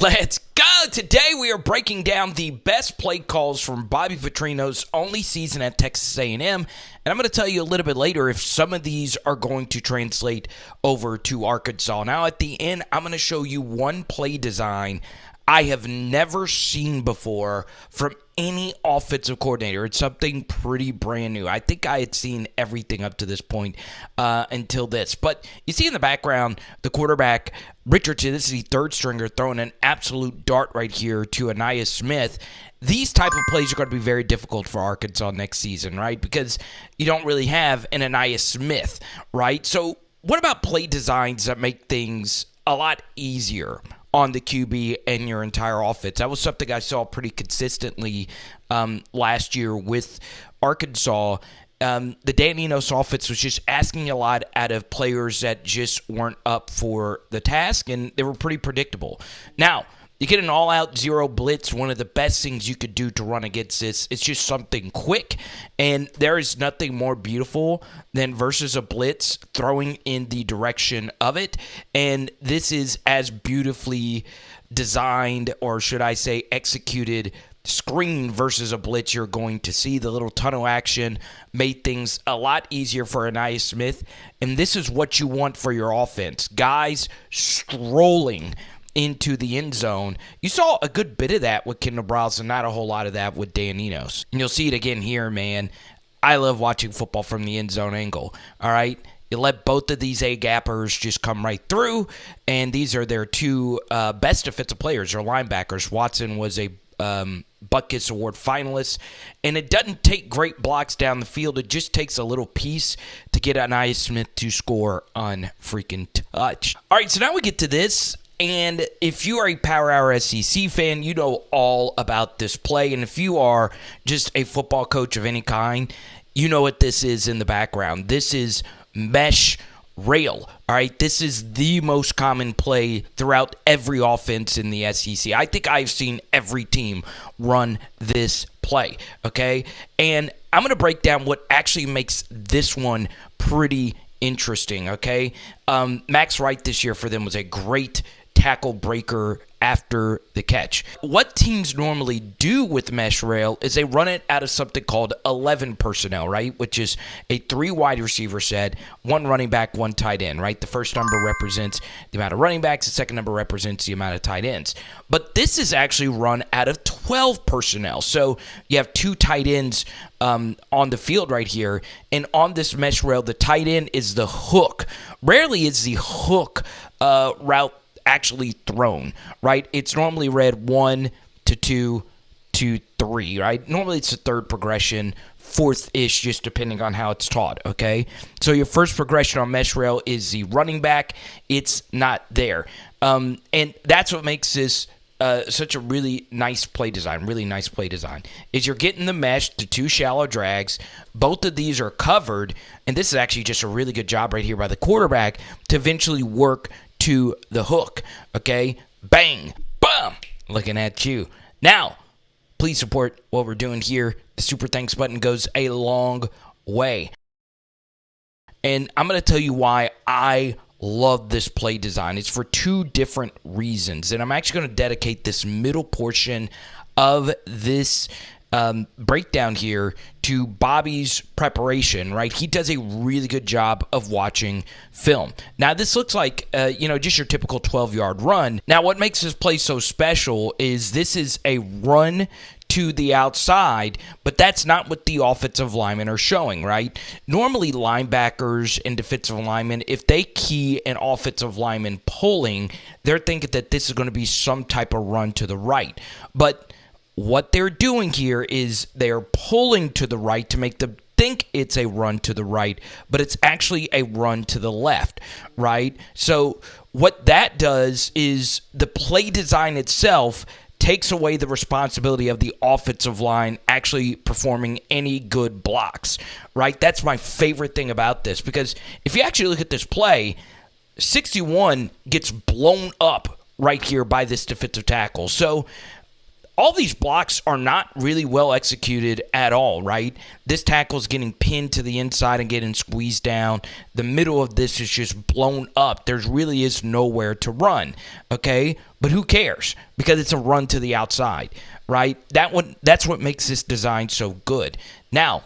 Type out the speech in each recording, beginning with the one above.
Let's go! Today we are breaking down the best play calls from Bobby Petrino's only season at Texas A&M, and I'm going to tell you a little bit later if some of these are going to translate over to Arkansas. Now at the end, I'm going to show you one play design I have never seen before from any offensive coordinator. It's something pretty brand new. I think I had seen everything up to this point until this. But you see in the background, the quarterback, Richardson, this is the third stringer, throwing an absolute dart right here to Anaya Smith. These type of plays are going to be very difficult for Arkansas next season, right? Because you don't really have an Anaya Smith, right? So what about play designs that make things a lot easier on the QB and your entire offense? That was something I saw pretty consistently last year with Arkansas. The Dan Enos offense was just asking a lot out of players that just weren't up for the task, and they were pretty predictable. Now, you get an all-out zero blitz, one of the best things you could do to run against this. It's just something quick, and there is nothing more beautiful than versus a blitz throwing in the direction of it, and this is as beautifully designed, or should I say executed, screen versus a blitz you're going to see. The little tunnel action made things a lot easier for Anaya Smith, and this is what you want for your offense. Guys strolling into the end zone. You saw a good bit of that with Kendall Browson, not a whole lot of that with Dan Enos. And you'll see it again here, man. I love watching football from the end zone angle, all right? You let both of these A-gappers just come right through, and these are their two best defensive players, or linebackers. Watson was a Butkus Award finalist, and it doesn't take great blocks down the field. It just takes a little piece to get Anaya Smith to score on freaking touch. All right, so now we get to this. And if you are a Power Hour SEC fan, you know all about this play. And if you are just a football coach of any kind, you know what this is in the background. This is mesh rail. All right, this is the most common play throughout every offense in the SEC. I think I've seen every team run this play, okay? And I'm going to break down what actually makes this one pretty interesting, okay? Max Wright this year for them was a great tackle breaker after the catch. What teams normally do with mesh rail is they run it out of something called 11 personnel, right? Which is a 3 wide receiver set, 1 running back, 1 tight end, right? The first number represents the amount of running backs, the second number represents the amount of tight ends. But this is actually run out of 12 personnel. So you have 2 tight ends on the field right here, and on this mesh rail, the tight end is the hook. Rarely is the hook route actually thrown, right? It's normally read 1 to 2 to 3, right? Normally it's the third progression, fourth-ish, just depending on how it's taught, okay? So your first progression on mesh rail is the running back. It's not there. And that's what makes this such a really nice play design, is you're getting the mesh to 2 shallow drags. Both of these are covered, and this is actually just a really good job right here by the quarterback to eventually work to the hook, okay? Bang, bam, looking at you. Now, please support what we're doing here. The super thanks button goes a long way. And I'm going to tell you why I love this play design. It's for 2 different reasons. And I'm actually going to dedicate this middle portion of this breakdown here to Bobby's preparation, right? He does a really good job of watching film. Now, this looks like, just your typical 12-yard run. Now, what makes this play so special is this is a run to the outside, but that's not what the offensive linemen are showing, right? Normally, linebackers and defensive linemen, if they key an offensive lineman pulling, they're thinking that this is going to be some type of run to the right. But what they're doing here is they're pulling to the right to make them think it's a run to the right, but it's actually a run to the left, right? So what that does is the play design itself takes away the responsibility of the offensive line actually performing any good blocks, right? That's my favorite thing about this, because if you actually look at this play, 61 gets blown up right here by this defensive tackle. So all these blocks are not really well executed at all, right? This tackle is getting pinned to the inside and getting squeezed down. The middle of this is just blown up. There really is nowhere to run, okay? But who cares? Because it's a run to the outside, right? That's what makes this design so good. Now,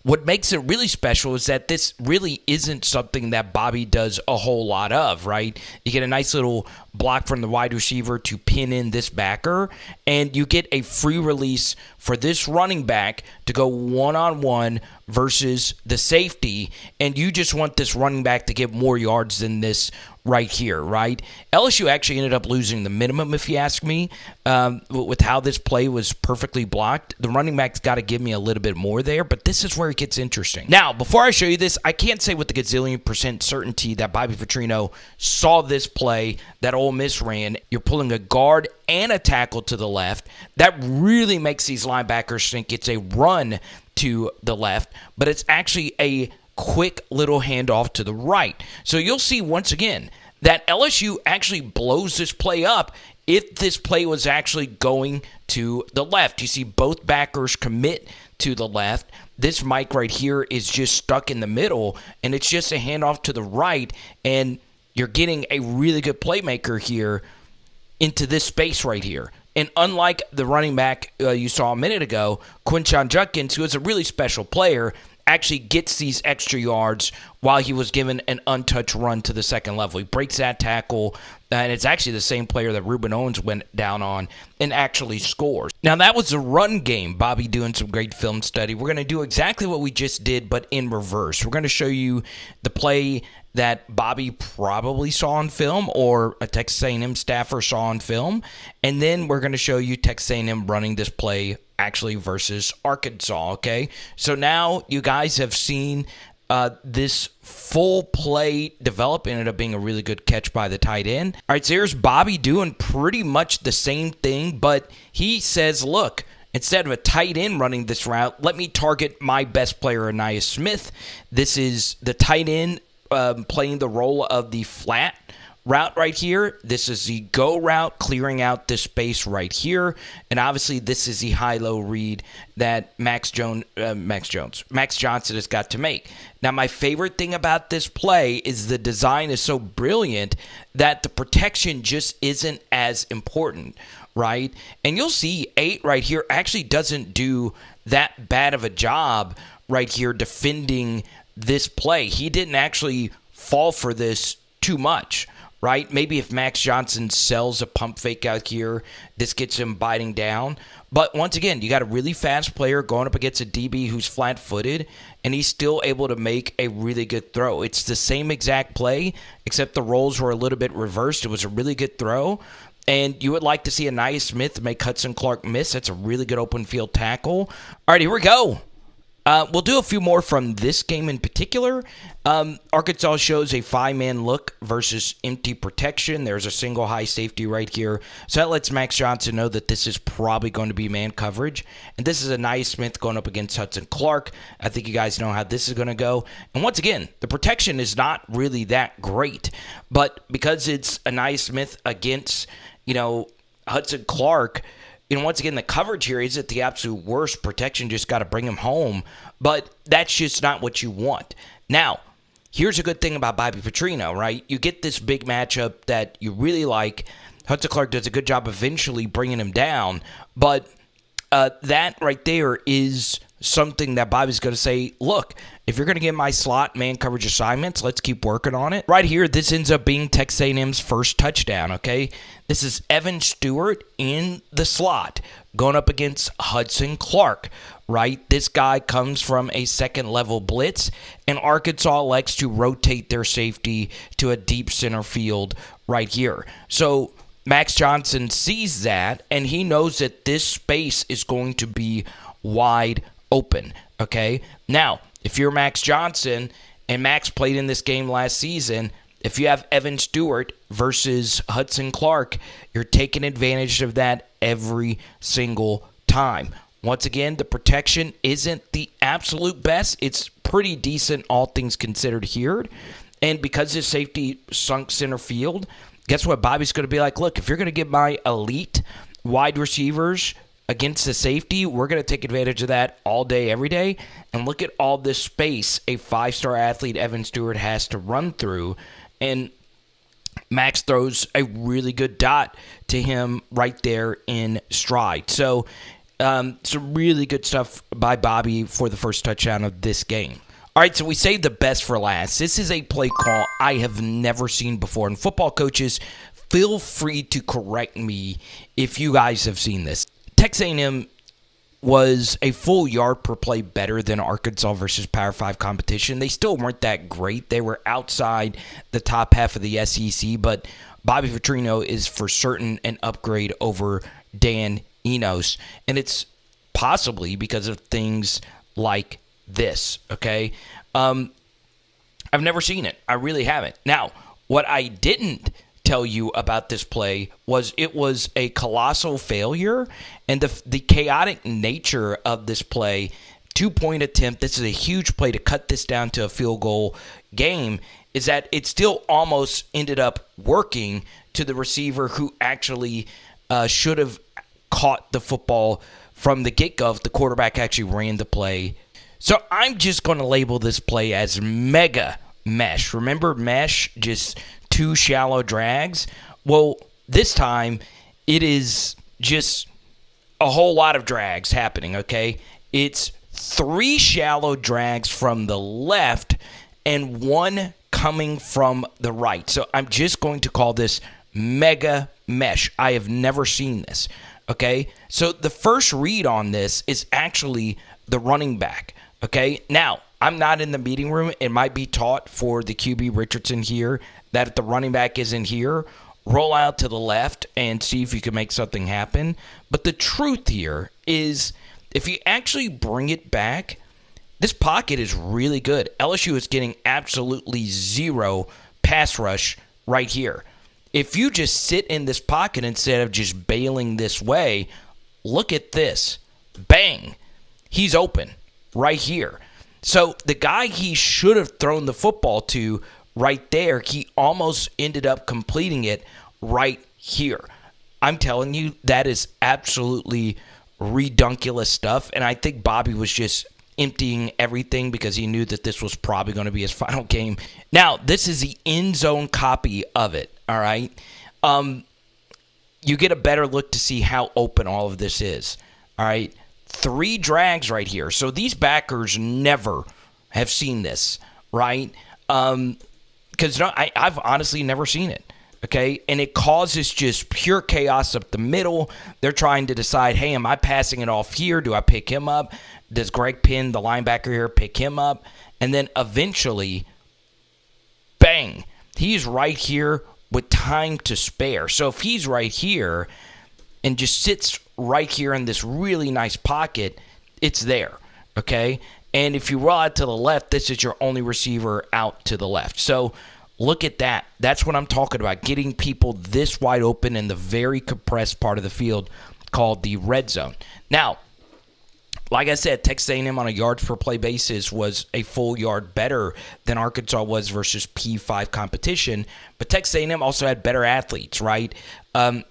what makes it really special is that this really isn't something that Bobby does a whole lot of, right? You get a nice little block from the wide receiver to pin in this backer, and you get a free release for this running back to go one-on-one versus the safety, and you just want this running back to get more yards than this right here, right? LSU actually ended up losing the minimum, if you ask me, with how this play was perfectly blocked. The running back's got to give me a little bit more there, but this is where it gets interesting. Now, before I show you this, I can't say with the gazillion% certainty that Bobby Petrino saw this play that Ole Miss ran. You're pulling a guard and a tackle to the left. That really makes these linebackers think it's a run to the left, but it's actually a quick little handoff to the right. So you'll see once again that LSU actually blows this play up if this play was actually going to the left. You see both backers commit to the left. This Mike right here is just stuck in the middle, and it's just a handoff to the right, and you're getting a really good playmaker here into this space right here. And unlike the running back you saw a minute ago, Quinshon Judkins, who is a really special player, actually gets these extra yards while he was given an untouched run to the second level. He breaks that tackle, and it's actually the same player that Ruben Owens went down on and actually scores. Now, that was the run game. Bobby doing some great film study. We're going to do exactly what we just did, but in reverse. We're going to show you the play that Bobby probably saw on film or a Texas A&M staffer saw on film, and then we're going to show you Texas A&M running this play actually versus Arkansas, okay? So now you guys have seen this full play develop. Ended up being a really good catch by the tight end. All right, so here's Bobby doing pretty much the same thing, but he says, look, instead of a tight end running this route, let me target my best player, Aniyah Smith. This is the tight end playing the role of the flat route right here. This is the go route, clearing out this space right here. And obviously this is the high-low read that Max Johnson has got to make. Now, my favorite thing about this play is the design is so brilliant that the protection just isn't as important, right? And you'll see 8 right here actually doesn't do that bad of a job right here defending this play. He didn't actually fall for this too much, right? Maybe if Max Johnson sells a pump fake out here, this gets him biting down. But once again, you got a really fast player going up against a DB who's flat-footed, and he's still able to make a really good throw. It's the same exact play, except the roles were a little bit reversed. It was a really good throw. And you would like to see Aniyah Smith make Hudson Clark miss. That's a really good open field tackle. All right, here we go. We'll do a few more from this game in particular. Arkansas shows a 5-man look versus empty protection. There's a single high safety right here. So that lets Max Johnson know that this is probably going to be man coverage. And this is Aniyah Smith going up against Hudson Clark. I think you guys know how this is going to go. And once again, the protection is not really that great. But because it's Aniyah Smith against, Hudson Clark, once again, the coverage here isn't the absolute worst. Protection just got to bring him home. But that's just not what you want. Now, here's a good thing about Bobby Petrino, right? You get this big matchup that you really like. Hudson Clark does a good job eventually bringing him down. But that right there is something that Bobby's going to say, look, if you're going to get my slot man coverage assignments, let's keep working on it. Right here, this ends up being Texas A&M's first touchdown, okay? This is Evan Stewart in the slot going up against Hudson Clark, right? This guy comes from a second-level blitz, and Arkansas elects to rotate their safety to a deep center field right here. So Max Johnson sees that, and he knows that this space is going to be wide open, okay? Now, if you're Max Johnson, and Max played in this game last season, if you have Evan Stewart versus Hudson Clark, you're taking advantage of that every single time. Once again, the protection isn't the absolute best. It's pretty decent, all things considered here. And because his safety sunk center field, guess what? Bobby's going to be like, look, if you're going to get my elite wide receivers against the safety, we're going to take advantage of that all day, every day. And look at all this space a five-star athlete, Evan Stewart, has to run through. And Max throws a really good dot to him right there in stride. So some really good stuff by Bobby for the first touchdown of this game. All right, so we saved the best for last. This is a play call I have never seen before. And football coaches, feel free to correct me if you guys have seen this. Texas A&M was a full yard per play better than Arkansas versus Power 5 competition. They still weren't that great. They were outside the top half of the SEC, but Bobby Petrino is for certain an upgrade over Dan Enos, and it's possibly because of things like this, okay? I've never seen it. I really haven't. Now, what I didn't tell you about this play was it was a colossal failure, and the chaotic nature of this play, 2-point attempt, this is a huge play to cut this down to a field goal game, is that it still almost ended up working to the receiver who actually should have caught the football from the get-go if the quarterback actually ran the play. So I'm just going to label this play as mega mesh. Remember mesh, just 2 shallow drags? Well, this time it is just a whole lot of drags happening, okay? It's 3 shallow drags from the left and 1 coming from the right. So I'm just going to call this mega mesh. I have never seen this, okay? So the first read on this is actually the running back, okay? Now, I'm not in the meeting room. It might be taught for the QB Richardson here that if the running back isn't here, roll out to the left and see if you can make something happen. But the truth here is if you actually bring it back, this pocket is really good. LSU is getting absolutely zero pass rush right here. If you just sit in this pocket instead of just bailing this way, look at this. Bang. He's open right here. So the guy he should have thrown the football to right there, he almost ended up completing it right here. I'm telling you, that is absolutely redunculous stuff. And I think Bobby was just emptying everything because he knew that this was probably going to be his final game. Now, this is the end zone copy of it, all right? You get a better look to see how open all of this is, all right? 3 drags right here. So these backers never have seen this, right? Because I've honestly never seen it, okay? And it causes just pure chaos up the middle. They're trying to decide, hey, am I passing it off here? Do I pick him up? Does Greg Penn, the linebacker here, pick him up? And then eventually, bang, he's right here with time to spare. So if he's right here and just sits right here in this really nice pocket, it's there, okay? And if you roll out to the left, this is your only receiver out to the left. So look at that. That's what I'm talking about, getting people this wide open in the very compressed part of the field called the red zone. Now, like I said, Texas A&M on a yards per play basis was a full yard better than Arkansas was versus P5 competition, but Texas A&M also had better athletes, right?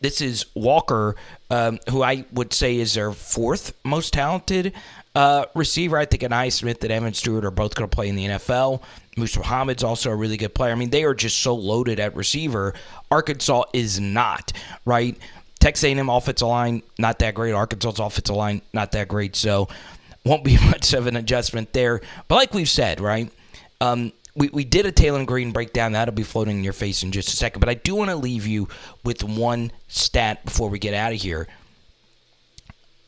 This is Walker, who I would say is their 4th most talented receiver. I think Anaya Smith and Evan Stewart are both going to play in the NFL. Moose Muhammad's also a really good player. I mean, they are just so loaded at receiver. Arkansas is not, right? Texas A&M offensive line, not that great. Arkansas's offensive line, not that great. So won't be much of an adjustment there. But like we've said, right, we did a Taylor Green breakdown. That'll be floating in your face in just a second. But I do want to leave you with one stat before we get out of here.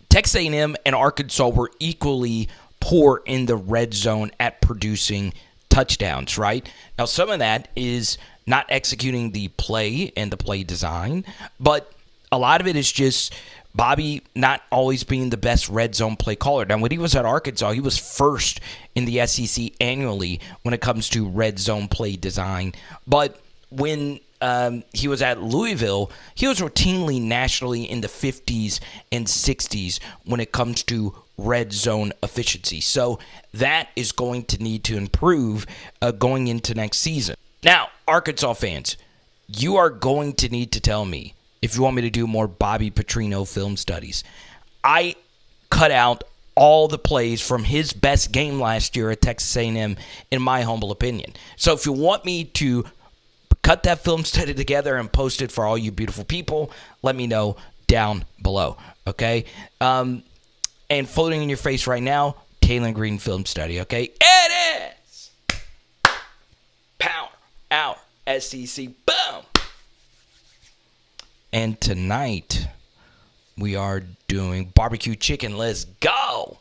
Texas A&M and Arkansas were equally poor in the red zone at producing touchdowns, right? Now, some of that is not executing the play and the play design, but a lot of it is just Bobby not always being the best red zone play caller. Now, when he was at Arkansas, he was first in the SEC annually when it comes to red zone play design. But when he was at Louisville, he was routinely nationally in the 50s and 60s when it comes to red zone efficiency. So that is going to need to improve going into next season. Now, Arkansas fans, you are going to need to tell me if you want me to do more Bobby Petrino film studies. I cut out all the plays from his best game last year at Texas A&M, in my humble opinion. So if you want me to cut that film study together and post it for all you beautiful people, let me know down below, okay? And floating in your face right now, Taylor Green film study, okay? It is Power Hour SEC, boom! And tonight, we are doing barbecue chicken. Let's go!